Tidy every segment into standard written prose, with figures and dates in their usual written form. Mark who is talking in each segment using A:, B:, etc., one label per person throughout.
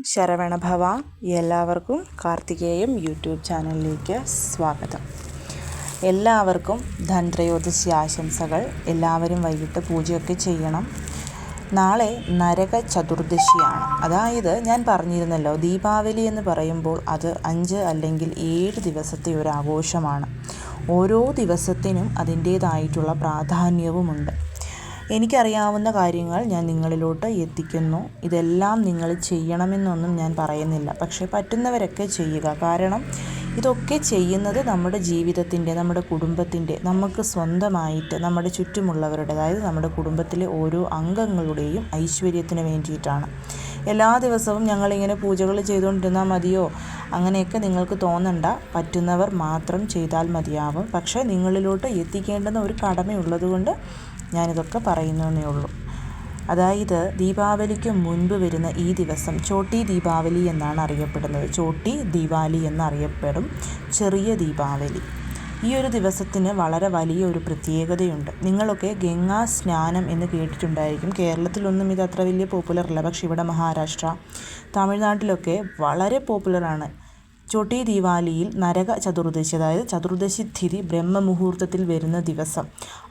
A: ശരവണഭവ. എല്ലാവർക്കും കാർത്തികേയം യൂട്യൂബ് ചാനലിലേക്ക് സ്വാഗതം. എല്ലാവർക്കും ധൻത്രയോദശി ആശംസകൾ. എല്ലാവരും വൈകിട്ട് പൂജയൊക്കെ ചെയ്യണം. നാളെ നരക ചതുർദശിയാണ്. അതായത് ഞാൻ പറഞ്ഞിരുന്നല്ലോ, ദീപാവലി എന്ന് പറയുമ്പോൾ അത് 5 അല്ലെങ്കിൽ 7 ദിവസത്തെ ഒരു ആഘോഷമാണ്. ഓരോ ദിവസത്തിനും അതിൻ്റേതായിട്ടുള്ള പ്രാധാന്യവുമുണ്ട്. എനിക്കറിയാവുന്ന കാര്യങ്ങൾ ഞാൻ നിങ്ങളിലോട്ട് എത്തിക്കുന്നു. ഇതെല്ലാം നിങ്ങൾ ചെയ്യണമെന്നൊന്നും ഞാൻ പറയുന്നില്ല, പക്ഷേ പറ്റുന്നവരൊക്കെ ചെയ്യുക. കാരണം ഇതൊക്കെ ചെയ്യുന്നത് നമ്മുടെ ജീവിതത്തിൻ്റെ, നമ്മുടെ കുടുംബത്തിൻ്റെ, നമുക്ക് സ്വന്തമായിട്ട് നമ്മുടെ ചുറ്റുമുള്ളവരുടെ, അതായത് നമ്മുടെ കുടുംബത്തിലെ ഓരോ അംഗങ്ങളുടെയും ഐശ്വര്യത്തിന് വേണ്ടിയിട്ടാണ്. എല്ലാ ദിവസവും ഞങ്ങളിങ്ങനെ പൂജകൾ ചെയ്തുകൊണ്ടിരുന്നാൽ മതിയോ? അങ്ങനെയൊക്കെ നിങ്ങൾക്ക് തോന്നണ്ട. പറ്റുന്നവർ മാത്രം ചെയ്താൽ മതിയാവും. പക്ഷേ നിങ്ങളിലോട്ട് എത്തിക്കേണ്ടുന്ന ഒരു കടമയുള്ളതുകൊണ്ട് ഞാനിതൊക്കെ പറയുന്നതേ ഉള്ളൂ. അതായത് ദീപാവലിക്ക് മുൻപ് വരുന്ന ഈ ദിവസം ചോട്ടി ദീപാവലി എന്നാണ് അറിയപ്പെടുന്നത്. ചോട്ടി ദീപാവലി എന്നറിയപ്പെടും ചെറിയ ദീപാവലി. ഈ ഒരു ദിവസത്തിന് വളരെ വലിയ ഒരു പ്രത്യേകതയുണ്ട്. നിങ്ങളൊക്കെ ഗംഗാ സ്നാനം എന്ന് കേട്ടിട്ടുണ്ടായിരിക്കും. കേരളത്തിലൊന്നും ഇത് അത്ര വലിയ പോപ്പുലർ അല്ല, പക്ഷേ ഇവിടെ മഹാരാഷ്ട്ര, തമിഴ്നാട്ടിലൊക്കെ വളരെ പോപ്പുലറാണ്. ചോട്ടി ദീപാവലിയിൽ നരക ചതുർദശി, അതായത് ചതുർദശി തിഥി ബ്രഹ്മമുഹൂർത്തത്തിൽ വരുന്ന ദിവസം,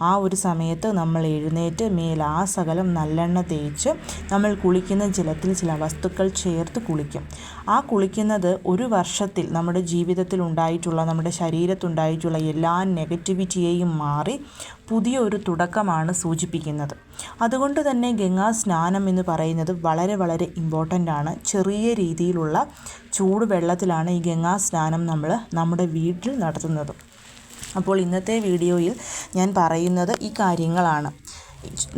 A: ആ ഒരു സമയത്ത് നമ്മൾ എഴുന്നേറ്റ് മേലാസകലം നല്ലെണ്ണ തേച്ച് നമ്മൾ കുളിക്കുന്ന ജലത്തിൽ ചില വസ്തുക്കൾ ചേർത്ത് കുളിക്കും. ആ കുളിക്കുന്നത് ഒരു വർഷത്തിൽ നമ്മുടെ ജീവിതത്തിൽ ഉണ്ടായിട്ടുള്ള, നമ്മുടെ ശരീരത്തുണ്ടായിട്ടുള്ള എല്ലാ നെഗറ്റിവിറ്റിയെയും മാറി പുതിയൊരു തുടക്കമാണ് സൂചിപ്പിക്കുന്നത്. അതുകൊണ്ട് തന്നെ ഗംഗാ സ്നാനം എന്ന് പറയുന്നത് വളരെ വളരെ ഇമ്പോർട്ടൻ്റ് ആണ്. ചെറിയ രീതിയിലുള്ള ചൂടുവെള്ളത്തിലാണ് ഈ ഗംഗാ സ്നാനം നമ്മൾ നമ്മുടെ വീട്ടിൽ നടത്തുന്നത്. അപ്പോൾ ഇന്നത്തെ വീഡിയോയിൽ ഞാൻ പറയുന്നത് ഈ കാര്യങ്ങളാണ്.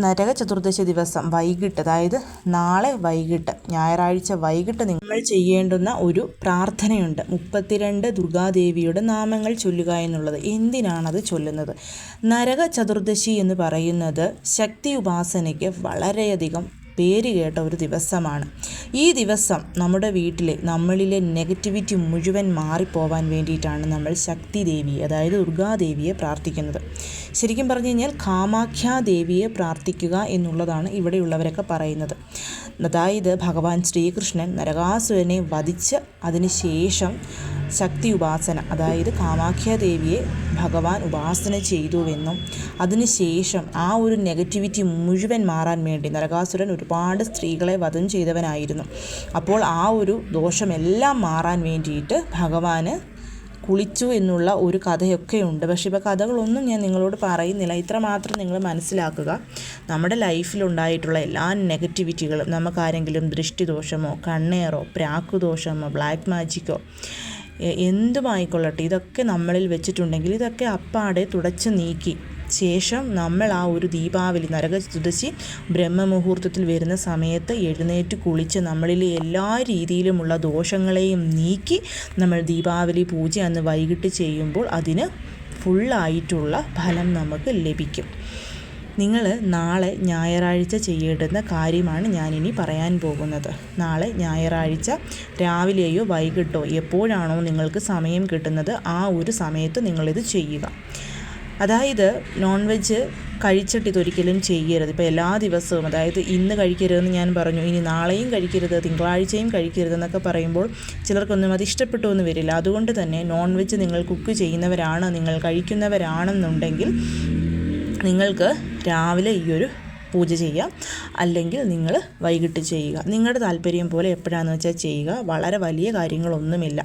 A: നരക ചതുർദശി ദിവസം വൈകിട്ട്, അതായത് നാളെ വൈകിട്ട്, ഞായറാഴ്ച വൈകിട്ട് നിങ്ങൾ ചെയ്യേണ്ടുന്ന ഒരു പ്രാർത്ഥനയുണ്ട്. 32 ദുർഗാദേവിയുടെ നാമങ്ങൾ ചൊല്ലുക എന്നുള്ളത്. എന്തിനാണത് ചൊല്ലുന്നത്? നരക ചതുർദശി എന്ന് പറയുന്നത് ശക്തി ഉപാസനയ്ക്ക് വളരെയധികം പേര് കേട്ട ഒരു ദിവസമാണ്. ഈ ദിവസം നമ്മുടെ വീട്ടിലെ, നമ്മളിലെ നെഗറ്റിവിറ്റി മുഴുവൻ മാറിപ്പോവാൻ വേണ്ടിയിട്ടാണ് നമ്മൾ ശക്തി ദേവി, അതായത് ദുർഗാദേവിയെ പ്രാർത്ഥിക്കുന്നത്. ശരിക്കും പറഞ്ഞു കഴിഞ്ഞാൽ കാമാഖ്യാദേവിയെ പ്രാർത്ഥിക്കുക എന്നുള്ളതാണ് ഇവിടെയുള്ളവരൊക്കെ പറയുന്നത്. അതായത് ഭഗവാൻ ശ്രീകൃഷ്ണൻ നരകാസുരനെ വധിച്ച് അതിനുശേഷം ശക്തി ഉപാസന, അതായത് കാമാഖ്യാദേവിയെ ഭഗവാൻ ഉപാസന ചെയ്തുവെന്നും അതിനുശേഷം ആ ഒരു നെഗറ്റിവിറ്റി മുഴുവൻ മാറാൻ വേണ്ടി, നരകാസുരൻ ഒരുപാട് സ്ത്രീകളെ വധം ചെയ്തവനായിരുന്നു. അപ്പോൾ ആ ഒരു ദോഷമെല്ലാം മാറാൻ വേണ്ടിയിട്ട് ഭഗവാന് കുളിച്ചു എന്നുള്ള ഒരു കഥയൊക്കെ ഉണ്ട്. പക്ഷേ ഇപ്പോൾ കഥകളൊന്നും ഞാൻ നിങ്ങളോട് പറയുന്നില്ല. ഇത്ര മാത്രം നിങ്ങൾ മനസ്സിലാക്കുക. നമ്മുടെ ലൈഫിലുണ്ടായിട്ടുള്ള എല്ലാ നെഗറ്റിവിറ്റികളും, നമുക്കാരെങ്കിലും ദൃഷ്ടിദോഷമോ കണ്ണേറോ പ്രാക്കുദോഷമോ ബ്ലാക്ക് മാജിക്കോ എന്തുമായിക്കൊള്ളട്ടെ, ഇതൊക്കെ നമ്മളിൽ വെച്ചിട്ടുണ്ടെങ്കിൽ ഇതൊക്കെ അപ്പാടെ തുടച്ച് നീക്കി ശേഷം നമ്മൾ ആ ഒരു ദീപാവലി, നരക ചതുർദശി ബ്രഹ്മമുഹൂർത്തത്തിൽ വരുന്ന സമയത്ത് എഴുന്നേറ്റ് കുളിച്ച് നമ്മളിലെ എല്ലാ രീതിയിലുമുള്ള ദോഷങ്ങളെയും നീക്കി നമ്മൾ ദീപാവലി പൂജ അന്ന് വൈകിട്ട് ചെയ്യുമ്പോൾ അതിന് ഫുള്ളായിട്ടുള്ള ഫലം നമുക്ക് ലഭിക്കും. നിങ്ങൾ നാളെ ഞായറാഴ്ച ചെയ്യേണ്ടുന്ന കാര്യമാണ് ഞാനിനി പറയാൻ പോകുന്നത്. നാളെ ഞായറാഴ്ച രാവിലെയോ വൈകിട്ടോ എപ്പോഴാണോ നിങ്ങൾക്ക് സമയം കിട്ടുന്നത് ആ ഒരു സമയത്ത് നിങ്ങളിത് ചെയ്യുക. അതായത് നോൺ വെജ് കഴിച്ചിട്ട് ഇതൊരിക്കലും ചെയ്യരുത്. ഇപ്പോൾ എല്ലാ ദിവസവും, അതായത് ഇന്ന് കഴിക്കരുതെന്ന് ഞാൻ പറഞ്ഞു, ഇനി നാളെയും കഴിക്കരുത്, തിങ്കളാഴ്ചയും കഴിക്കരുതെന്നൊക്കെ പറയുമ്പോൾ ചിലർക്കൊന്നും അത് ഇഷ്ടപ്പെട്ടു എന്ന് വരില്ല. അതുകൊണ്ട് തന്നെ നോൺ വെജ് നിങ്ങൾ കുക്ക് ചെയ്യുന്നവരാണ്, നിങ്ങൾ കഴിക്കുന്നവരാണെന്നുണ്ടെങ്കിൽ നിങ്ങൾക്ക് രാവിലെ ഈ ഒരു പൂജ ചെയ്യാം, അല്ലെങ്കിൽ നിങ്ങൾ വൈകിട്ട് ചെയ്യുക. നിങ്ങളുടെ താല്പര്യം പോലെ എപ്പോഴാണെന്ന് വെച്ചാൽ ചെയ്യുക. വളരെ വലിയ കാര്യങ്ങളൊന്നുമില്ല.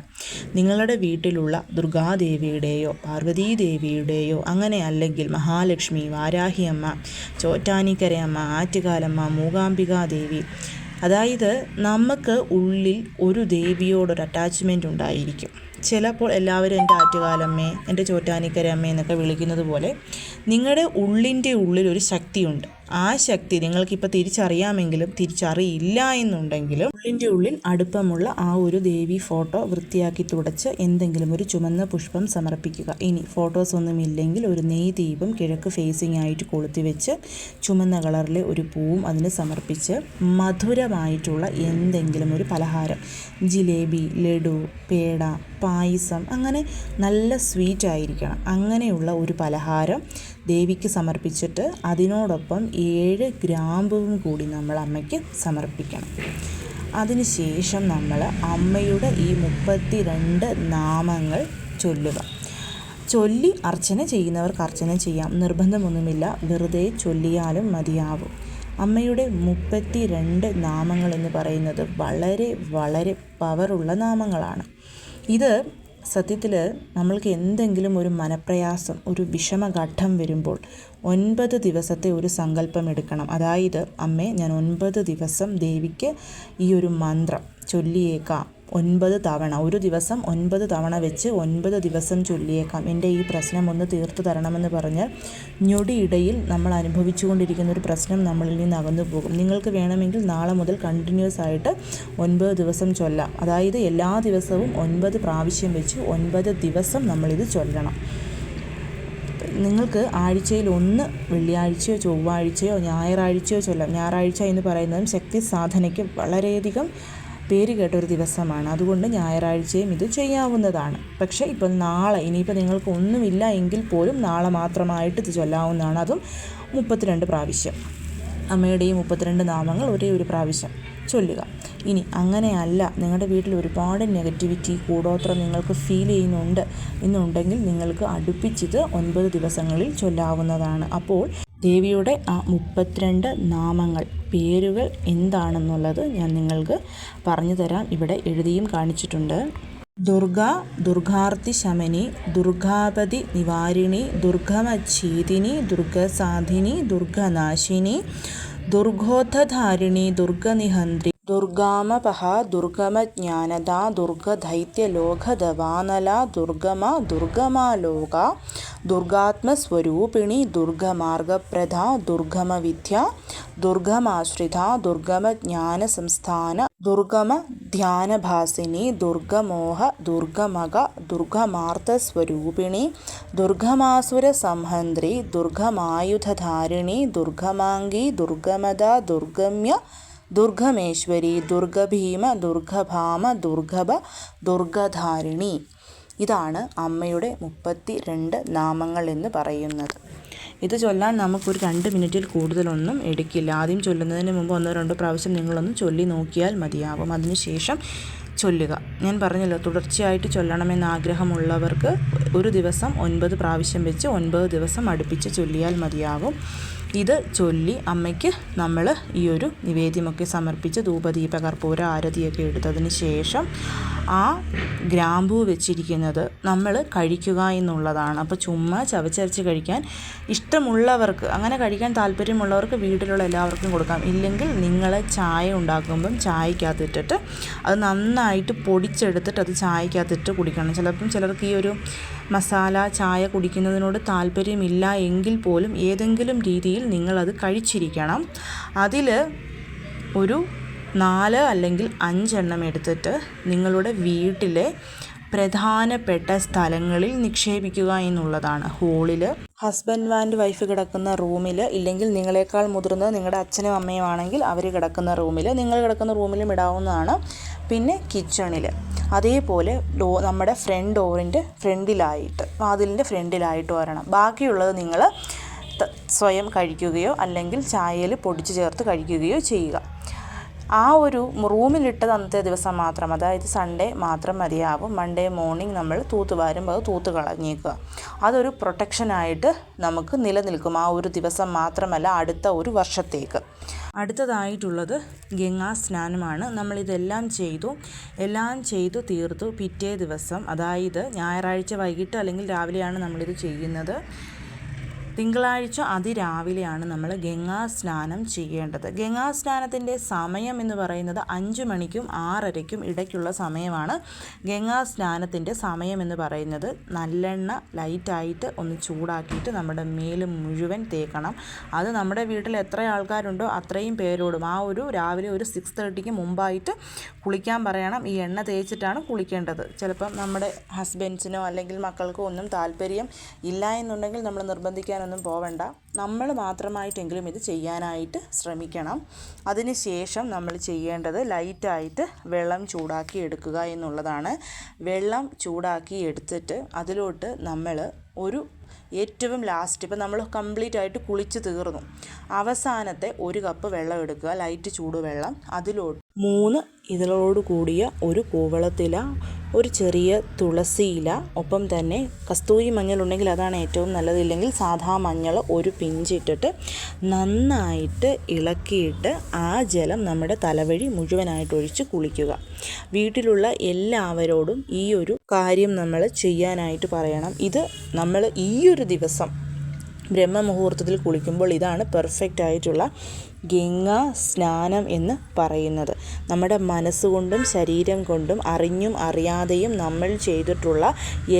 A: നിങ്ങളുടെ വീട്ടിലുള്ള ദുർഗാദേവിയുടെയോ പാർവതീദേവിയുടെയോ, അങ്ങനെ അല്ലെങ്കിൽ മഹാലക്ഷ്മി, വാരാഹിയമ്മ, ചോറ്റാനിക്കരയമ്മ, ആറ്റുകാലമ്മ, മൂകാംബികാദേവി, അതായത് നമുക്ക് ഉള്ളിൽ ഒരു ദേവിയോടൊരു അറ്റാച്ച്മെൻറ്റ് ഉണ്ടായിരിക്കും. ചിലപ്പോൾ എല്ലാവരും എൻ്റെ ആറ്റുകാലമ്മേ, എൻ്റെ ചോറ്റാനിക്കരയമ്മേ എന്നൊക്കെ വിളിക്കുന്നത് പോലെ നിങ്ങളുടെ ഉള്ളിൻ്റെ ഉള്ളിലൊരു ശക്തിയുണ്ട്. ആ ശക്തി നിങ്ങൾക്കിപ്പോൾ തിരിച്ചറിയാമെങ്കിലും തിരിച്ചറിയില്ല എന്നുണ്ടെങ്കിലും ഉള്ളിൻ്റെ ഉള്ളിൽ അടുപ്പമുള്ള ആ ഒരു ദേവി ഫോട്ടോ വൃത്തിയാക്കി തുടച്ച് എന്തെങ്കിലും ഒരു ചുമന്ന പുഷ്പം സമർപ്പിക്കുക. ഇനി ഫോട്ടോസ് ഒന്നും ഇല്ലെങ്കിൽ ഒരു നെയ് ദീപം കിഴക്ക് ഫേസിംഗ് ആയിട്ട് കൊളുത്തി വെച്ച് ചുമന്ന കളറിലെ ഒരു പൂവും അതിന് സമർപ്പിച്ച് മധുരമായിട്ടുള്ള എന്തെങ്കിലും ഒരു പലഹാരം, ജിലേബി, ലഡു, പേട, പായസം, അങ്ങനെ നല്ല സ്വീറ്റ് ആയിരിക്കണം, അങ്ങനെയുള്ള ഒരു പലഹാരം ദേവിക്ക് സമർപ്പിച്ചിട്ട് അതിനോടൊപ്പം 7 ഗ്രാമ്പുവും കൂടി നമ്മൾ അമ്മയ്ക്ക് സമർപ്പിക്കണം. അതിനുശേഷം നമ്മൾ അമ്മയുടെ ഈ 32 നാമങ്ങൾ ചൊല്ലുക. ചൊല്ലി അർച്ചന ചെയ്യുന്നവർക്ക് അർച്ചന ചെയ്യാം, നിർബന്ധമൊന്നുമില്ല, വെറുതെ ചൊല്ലിയാലും മതിയാവും. അമ്മയുടെ 32 നാമങ്ങൾ എന്ന് പറയുന്നത് വളരെ വളരെ പവറുള്ള നാമങ്ങളാണ്. ഇത് സത്യത്തിൽ നമ്മൾക്ക് എന്തെങ്കിലും ഒരു മനപ്രയാസം, ഒരു വിഷമഘട്ടം വരുമ്പോൾ 9 ദിവസത്തെ ഒരു സങ്കല്പം എടുക്കണം. അതായത്, അമ്മേ, ഞാൻ 9 ദിവസം ദേവിക്ക് ഈ ഒരു മന്ത്രം ചൊല്ലിയേക്കാം. 9 തവണ, ഒരു ദിവസം 9 തവണ വെച്ച് 9 ദിവസം ചൊല്ലിയേക്കാം. എൻ്റെ ഈ പ്രശ്നം ഒന്ന് തീർത്തു തരണമെന്ന് പറഞ്ഞ് ഞൊടിയിടയിൽ നമ്മൾ അനുഭവിച്ചുകൊണ്ടിരിക്കുന്ന ഒരു പ്രശ്നം നമ്മളിൽ നിന്ന് അകന്നു പോകും. നിങ്ങൾക്ക് വേണമെങ്കിൽ നാളെ മുതൽ കണ്ടിന്യൂസ് ആയിട്ട് 9 ദിവസം ചൊല്ലാം. അതായത് എല്ലാ ദിവസവും 9 പ്രാവശ്യം വെച്ച് 9 ദിവസം നമ്മളിത് ചൊല്ലണം. നിങ്ങൾക്ക് ആഴ്ചയിൽ 1 വെള്ളിയാഴ്ചയോ ചൊവ്വാഴ്ചയോ ഞായറാഴ്ചയോ ചൊല്ലാം. ഞായറാഴ്ച എന്ന് പറയുന്നതും ശക്തി സാധനയ്ക്ക് വളരെയധികം പേര് കേട്ടൊരു ദിവസമാണ്. അതുകൊണ്ട് ഞായറാഴ്ചയും ഇത് ചെയ്യാവുന്നതാണ്. പക്ഷേ ഇപ്പോൾ നാളെ, ഇനിയിപ്പോൾ നിങ്ങൾക്ക് ഒന്നുമില്ല എങ്കിൽ പോലും നാളെ മാത്രമായിട്ട് ഇത് ചൊല്ലാവുന്നതാണ്. അതും 32 പ്രാവശ്യം. അമ്മയുടെ ഈ 32 നാമങ്ങൾ ഒരേ ഒരു പ്രാവശ്യം ചൊല്ലുക. ഇനി അങ്ങനെയല്ല, നിങ്ങളുടെ വീട്ടിൽ ഒരുപാട് നെഗറ്റിവിറ്റി, കൂടോത്രം നിങ്ങൾക്ക് ഫീൽ ചെയ്യുന്നുണ്ട് എന്നുണ്ടെങ്കിൽ നിങ്ങൾക്ക് അടുപ്പിച്ചിത് 9 ദിവസങ്ങളിൽ ചൊല്ലാവുന്നതാണ്. അപ്പോൾ ദേവിയുടെ ആ 32 നാമങ്ങൾ, പേരുകൾ എന്താണെന്നുള്ളത് ഞാൻ നിങ്ങൾക്ക് പറഞ്ഞു തരാം. ഇവിടെ എഴുതിയും കാണിച്ചിട്ടുണ്ട്. ദുർഗ, ദുർഗാർത്തി ശമനി, ദുർഗാപതി നിവാരിണി, ദുർഗമച്ഛേദിനി, ദുർഗസാധിനി, ദുർഗനാശിനി, ദുർഗോദ്ധധാരിണി, ദുർഗനിഹന്ത്രി, ദുർഗാമപഹ, ദുർഗമജ്ഞാനദ, ദുർഗദൈത്യലോകദവാനല, ദുർഗമ, ദുർഗമാലോക, ദുർഗാത്മസ്വരൂപിണി, ദുർഗമാർഗപ്രദ, ദുർഗമവിദ്യ, ദുർഗമാശ്രിത, ദുർഗമജ്ഞാനസംസ്ഥാന, ദുർഗമധ്യാനഭാസിനി, ദുർഗമോഹ, ദുർഗമക, ദുർഗമാർത്തസ്വരൂപിണി, ദുർഗമാസുരസംഹന്ത്രി, ദുർഗമായുധധാരിണി, ദുർഗമാംഗി, ദുർഗമദ, ദുർഗമ്യ, ദുർഗമേശ്വരി, ദുർഗഭീമ, ദുർഗഭാമ, ദുർഗഭ, ദുർഗധാരിണി. ഇതാണ് അമ്മയുടെ 32 നാമങ്ങൾ എന്ന് പറയുന്നത്. ഇത് ചൊല്ലാൻ നമുക്കൊരു 2 മിനിറ്റിൽ കൂടുതലൊന്നും എടുക്കില്ല. ആദ്യം ചൊല്ലുന്നതിന് മുമ്പ് 1-2 പ്രാവശ്യം നിങ്ങളൊന്ന് ചൊല്ലി നോക്കിയാൽ മതിയാവും. അതിനുശേഷം ചൊല്ലുക. ഞാൻ പറഞ്ഞല്ലോ, തുടർച്ചയായിട്ട് ചൊല്ലണമെന്ന് ആഗ്രഹമുള്ളവർക്ക് ഒരു ദിവസം 9 പ്രാവശ്യം വെച്ച് 9 ദിവസം അടുപ്പിച്ച് ചൊല്ലിയാൽ മതിയാകും. ഇത് ചൊല്ലി അമ്മയ്ക്ക് നമ്മൾ ഈ ഒരു നിവേദ്യമൊക്കെ സമർപ്പിച്ച് ധൂപദീപ കർപ്പൂര ആരതിയൊക്കെ എടുത്തതിന് ശേഷം ആ ഗ്രാമ്പൂ വെച്ചിരിക്കുന്നത് നമ്മൾ കഴിക്കുക എന്നുള്ളതാണ്. അപ്പോൾ ചുമ്മാ ചവച്ചരച്ച് കഴിക്കാൻ ഇഷ്ടമുള്ളവർക്ക്, അങ്ങനെ കഴിക്കാൻ താല്പര്യമുള്ളവർക്ക് വീട്ടിലുള്ള എല്ലാവർക്കും കൊടുക്കാം. ഇല്ലെങ്കിൽ നിങ്ങൾ ചായ ഉണ്ടാക്കുമ്പം ചായക്കകത്തിട്ടിട്ട് അത് നന്നായിട്ട് പൊടിച്ചെടുത്തിട്ട് അത് ചായക്കകത്തിട്ട് കുടിക്കണം. ചിലർക്ക് ഈ ഒരു മസാല ചായ കുടിക്കുന്നതിനോട് താല്പര്യമില്ല എങ്കിൽ പോലും ഏതെങ്കിലും രീതിയിൽ നിങ്ങളത് കഴിച്ചിരിക്കണം. അതിൽ ഒരു 4 അല്ലെങ്കിൽ 5 എണ്ണം എടുത്തിട്ട് നിങ്ങളുടെ വീട്ടിലെ പ്രധാനപ്പെട്ട സ്ഥലങ്ങളിൽ നിക്ഷേപിക്കുക എന്നുള്ളതാണ്. ഹോളിൽ, ഹസ്ബൻഡ് ആൻഡ് വൈഫ് കിടക്കുന്ന റൂമിൽ, ഇല്ലെങ്കിൽ നിങ്ങളെക്കാൾ മുതിർന്നത് നിങ്ങളുടെ അച്ഛനും അമ്മയും ആണെങ്കിൽ അവർ കിടക്കുന്ന റൂമിൽ, നിങ്ങൾ കിടക്കുന്ന റൂമിലും ഇടാവുന്നതാണ്. പിന്നെ കിച്ചണിൽ, അതേപോലെ നമ്മുടെ ഫ്രണ്ട് ഡോറിൻ്റെ ഫ്രണ്ടിലായിട്ട്, വാതിലിൻ്റെ ഫ്രണ്ടിലായിട്ട് വരണം. ബാക്കിയുള്ളത് നിങ്ങൾ സ്വയം കഴിക്കുകയോ അല്ലെങ്കിൽ ചായയിൽ പൊടിച്ച് ചേർത്ത് കഴിക്കുകയോ ചെയ്യുക. ആ ഒരു റൂമിലിട്ടത് അന്നത്തെ ദിവസം മാത്രം, അതായത് സൺഡേ മാത്രം മതിയാവും. മൺഡേ മോർണിംഗ് നമ്മൾ തൂത്തുവാരുമ്പോൾ അത് തൂത്ത് കളഞ്ഞേക്കുക. അതൊരു പ്രൊട്ടക്ഷനായിട്ട് നമുക്ക് നിലനിൽക്കും. ആ ഒരു ദിവസം മാത്രമല്ല, അടുത്ത ഒരു വർഷത്തേക്ക്. അടുത്തതായിട്ടുള്ളത് ഗംഗാ സ്നാനമാണ്. നമ്മളിതെല്ലാം ചെയ്തു തീർത്തു. പിറ്റേ ദിവസം, അതായത് ഞായറാഴ്ച വൈകിട്ട് അല്ലെങ്കിൽ രാവിലെയാണ് നമ്മളിത് ചെയ്യുന്നത്. തിങ്കളാഴ്ച അതിരാവിലെയാണ് നമ്മൾ ഗംഗാ സ്നാനം ചെയ്യേണ്ടത്. ഗംഗാ സ്നാനത്തിൻ്റെ സമയം എന്ന് പറയുന്നത് 5 മണിക്കും 6:30ക്കും ഇടയ്ക്കുള്ള സമയമാണ്. ഗംഗാ സ്നാനത്തിൻ്റെ സമയം എന്ന് പറയുന്നത് നല്ലെണ്ണ ലൈറ്റായിട്ട് ഒന്ന് ചൂടാക്കിയിട്ട് നമ്മുടെ മേല് മുഴുവൻ തേക്കണം. അത് നമ്മുടെ വീട്ടിൽ എത്ര ആൾക്കാരുണ്ടോ അത്രയും പേരോടും ആ ഒരു രാവിലെ ഒരു 6:30ക്ക് മുമ്പായിട്ട് കുളിക്കാൻ പറയണം. ഈ എണ്ണ തേച്ചിട്ടാണ് കുളിക്കേണ്ടത്. ചിലപ്പം നമ്മുടെ ഹസ്ബൻഡ്സിനോ അല്ലെങ്കിൽ മക്കൾക്കോ ഒന്നും താല്പര്യം ഇല്ല എന്നുണ്ടെങ്കിൽ നമ്മൾ നിർബന്ധിക്കാനൊന്നും പോവണ്ട. നമ്മൾ മാത്രമായിട്ടെങ്കിലും ഇത് ചെയ്യാനായിട്ട് ശ്രമിക്കണം. അതിനുശേഷം നമ്മൾ ചെയ്യേണ്ടത് ലൈറ്റായിട്ട് വെള്ളം ചൂടാക്കി എടുക്കുക എന്നുള്ളതാണ്. വെള്ളം ചൂടാക്കി എടുത്തിട്ട് അതിലോട്ട് നമ്മൾ ഒരു ഏറ്റവും ലാസ്റ്റ്, ഇപ്പം നമ്മൾ കംപ്ലീറ്റ് ആയിട്ട് കുളിച്ച് തീർന്നു, അവസാനത്തെ 1 കപ്പ് വെള്ളം എടുക്കുക, ലൈറ്റ് ചൂടുവെള്ളം. അതിലോട്ട് 3 ഇതളോട് കൂടിയ ഒരു കൂവളത്തില, ഒരു ചെറിയ തുളസിയില, ഒപ്പം തന്നെ കസ്തൂരി മഞ്ഞൾ ഉണ്ടെങ്കിൽ അതാണ് ഏറ്റവും നല്ലത്. ഇല്ലെങ്കിൽ സാധാ മഞ്ഞൾ ഒരു പിഞ്ചിട്ടിട്ട് നന്നായിട്ട് ഇളക്കിയിട്ട് ആ ജലം നമ്മുടെ തലവഴി മുഴുവനായിട്ട് ഒഴിച്ച് കുളിക്കുക. വീട്ടിലുള്ള എല്ലാവരോടും ഈ ഒരു കാര്യം നമ്മൾ ചെയ്യാനായിട്ട് പറയണം. ഇത് നമ്മൾ ഈ ഒരു ദിവസം ബ്രഹ്മമുഹൂർത്തത്തിൽ കുളിക്കുമ്പോൾ ഇതാണ് പെർഫെക്റ്റ് ആയിട്ടുള്ള ഗംഗാ സ്നാനം എന്ന് പറയുന്നത്. നമ്മുടെ മനസ്സുകൊണ്ടും ശരീരം കൊണ്ടും അറിഞ്ഞും അറിയാതെയും നമ്മൾ ചെയ്തിട്ടുള്ള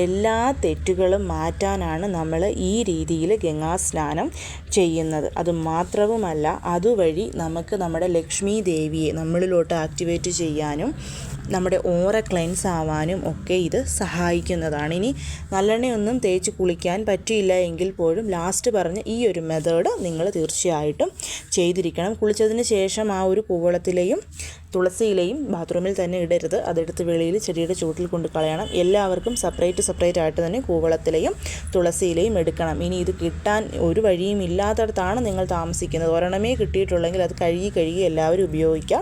A: എല്ലാ തെറ്റുകളും മാറ്റാനാണ് നമ്മൾ ഈ രീതിയിൽ ഗംഗാ സ്നാനം ചെയ്യുന്നത്. അതുമാത്രവുമല്ല, അതുവഴി നമുക്ക് നമ്മുടെ ലക്ഷ്മി ദേവിയെ നമ്മളിലോട്ട് ആക്ടിവേറ്റ് ചെയ്യാനും നമ്മുടെ ഓറ ക്ലെൻസ് ആവാനും ഒക്കെ ഇത് സഹായിക്കുന്നതാണ്. ഇനി നല്ലെണ്ണയൊന്നും തേച്ച് കുളിക്കാൻ പറ്റിയില്ല എങ്കിൽ പോലും ലാസ്റ്റ് പറഞ്ഞ ഈ ഒരു മെത്തേഡ് നിങ്ങൾ തീർച്ചയായിട്ടും ചെയ്തിരിക്കണം. കുളിച്ചതിന് ശേഷം ആ ഒരു കൂവളത്തിലെയും തുളസിയിലെയും ബാത്റൂമിൽ തന്നെ ഇടരുത്. അതെടുത്ത് വെളിയിൽ ചെടിയുടെ ചുവട്ടിൽ കൊണ്ട് കളയണം. എല്ലാവർക്കും സെപ്പറേറ്റ് ആയിട്ട് തന്നെ കൂവളത്തിലെയും തുളസിയിലെയും എടുക്കണം. ഇനി ഇത് കിട്ടാൻ ഒരു വഴിയും ഇല്ലാത്തടത്താണ് നിങ്ങൾ താമസിക്കുന്നത്, ഒരെണ്ണമേ കിട്ടിയിട്ടുള്ളെങ്കിൽ അത് കഴുകി എല്ലാവരും ഉപയോഗിക്കുക.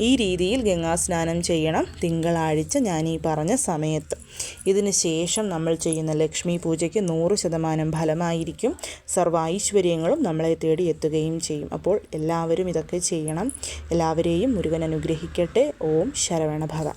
A: ഈ രീതിയിൽ ഗംഗാസ്നാനം ചെയ്യണം തിങ്കളാഴ്ച ഞാൻ ഈ പറഞ്ഞ സമയത്ത്. ഇതിന് ശേഷം നമ്മൾ ചെയ്യുന്ന ലക്ഷ്മി പൂജയ്ക്ക് 100% ഫലമായിരിക്കും. സർവ്വ ഐശ്വര്യങ്ങളും നമ്മളെ തേടി എത്തുകയും ചെയ്യും. അപ്പോൾ എല്ലാവരും ഇതൊക്കെ ചെയ്യണം. എല്ലാവരെയും മുരുകൻ അനുഗ്രഹിക്കട്ടെ. ഓം ശരവണ ഭവ.